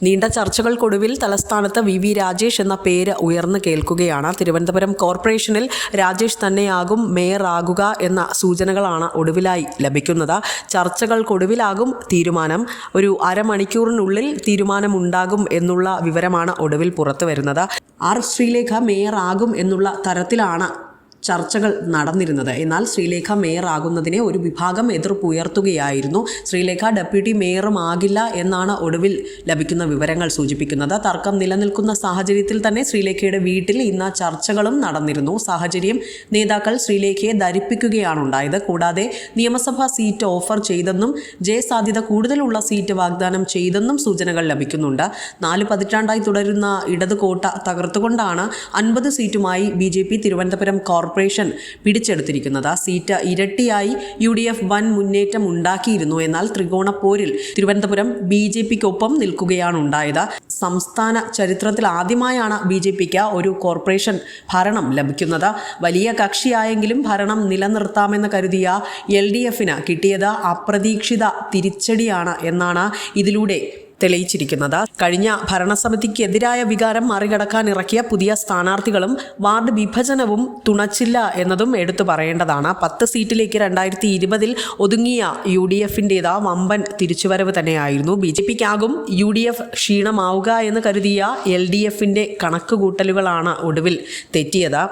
നീണ്ട ചർച്ചകൾക്കൊടുവിൽ തലസ്ഥാനത്ത് വി രാജേഷ് എന്ന പേര് ഉയർന്നു കേൾക്കുകയാണ്. തിരുവനന്തപുരം കോർപ്പറേഷനിൽ രാജേഷ് തന്നെയാകും മേയറാകുക എന്ന സൂചനകളാണ് ഒടുവിലായി ലഭിക്കുന്നത്. ചർച്ചകൾക്കൊടുവിലാകും തീരുമാനം. ഒരു അരമണിക്കൂറിനുള്ളിൽ തീരുമാനമുണ്ടാകും എന്നുള്ള വിവരമാണ് ഒടുവിൽ പുറത്തു വരുന്നത്. ആർ ശ്രീലേഖ മേയറാകും എന്നുള്ള തരത്തിലാണ് ചർച്ചകൾ നടന്നിരുന്നത്. എന്നാൽ ശ്രീലേഖ മേയർ ആകുന്നതിനെ ഒരു വിഭാഗം എതിർപ്പുയർത്തുകയായിരുന്നു. ശ്രീലേഖ ഡെപ്യൂട്ടി മേയറും ആകില്ല എന്നാണ് ഒടുവിൽ ലഭിക്കുന്ന വിവരങ്ങൾ സൂചിപ്പിക്കുന്നത്. തർക്കം നിലനിൽക്കുന്ന സാഹചര്യത്തിൽ തന്നെ ശ്രീലേഖയുടെ വീട്ടിൽ ഇന്ന് ചർച്ചകളും നടന്നിരുന്നു. സാഹചര്യം നേതാക്കൾ ശ്രീലേഖയെ ധരിപ്പിക്കുകയാണ് ഉണ്ടായത്. കൂടാതെ നിയമസഭാ സീറ്റ് ഓഫർ ചെയ്തെന്നും ജയസാധ്യത കൂടുതലുള്ള സീറ്റ് വാഗ്ദാനം ചെയ്തെന്നും സൂചനകൾ ലഭിക്കുന്നുണ്ട്. 4 പതിറ്റാണ്ടായി തുടരുന്ന ഇടത് കോട്ട തകർത്തുകൊണ്ടാണ് 50 സീറ്റുമായി BJP തിരുവനന്തപുരം കോർപ്പറേഷൻ പിടിച്ചെടുത്തിരിക്കുന്നത്. സീറ്റ് ഇരട്ടിയായി UDF വൻ മുന്നേറ്റം ഉണ്ടാക്കിയിരുന്നു. എന്നാൽ ത്രികോണ പോരിൽ തിരുവനന്തപുരം BJPക്കൊപ്പം നിൽക്കുകയാണ് ഉണ്ടായത്. സംസ്ഥാന ചരിത്രത്തിൽ ആദ്യമായാണ് BJPക്ക് ഒരു കോർപ്പറേഷൻ ഭരണം ലഭിക്കുന്നത്. വലിയ കക്ഷിയായെങ്കിലും ഭരണം നിലനിർത്താമെന്ന് കരുതിയ LDFന് കിട്ടിയത് അപ്രതീക്ഷിത തിരിച്ചടിയാണ് എന്നാണ് ഇതിലൂടെ തെളിയിച്ചിരിക്കുന്നത്. കഴിഞ്ഞ ഭരണസമിതിക്കെതിരായ വികാരം മറികടക്കാൻ ഇറക്കിയ പുതിയ സ്ഥാനാർത്ഥികളും വാർഡ് വിഭജനവും തുണച്ചില്ല എന്നതും എടുത്തു പറയേണ്ടതാണ്. 10 സീറ്റിലേക്ക് 2020 ഒതുങ്ങിയ UDFൻ്റേത് വമ്പൻ തിരിച്ചുവരവ് തന്നെയായിരുന്നു. BJPക്കാകും UDF ക്ഷീണമാവുക എന്ന് കരുതിയ LDFൻ്റെ കണക്കുകൂട്ടലുകളാണ് ഒടുവിൽ തെറ്റിയത്.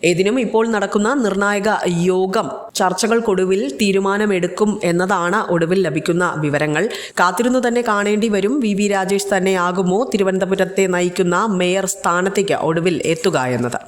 ഇതിനും ഇപ്പോൾ നടക്കുന്ന നിർണായക യോഗം ചർച്ചകൾക്കൊടുവിൽ തീരുമാനമെടുക്കും എന്നതാണ് ഒടുവിൽ ലഭിക്കുന്ന വിവരങ്ങൾ. കാത്തിരുന്നു തന്നെ കാണേണ്ടി വരും. വി രാജേഷ് തന്നെയാകുമോ തിരുവനന്തപുരത്തെ നയിക്കുന്ന മേയർ സ്ഥാനത്തേക്ക് ഒടുവിൽ എത്തുക എന്നത്.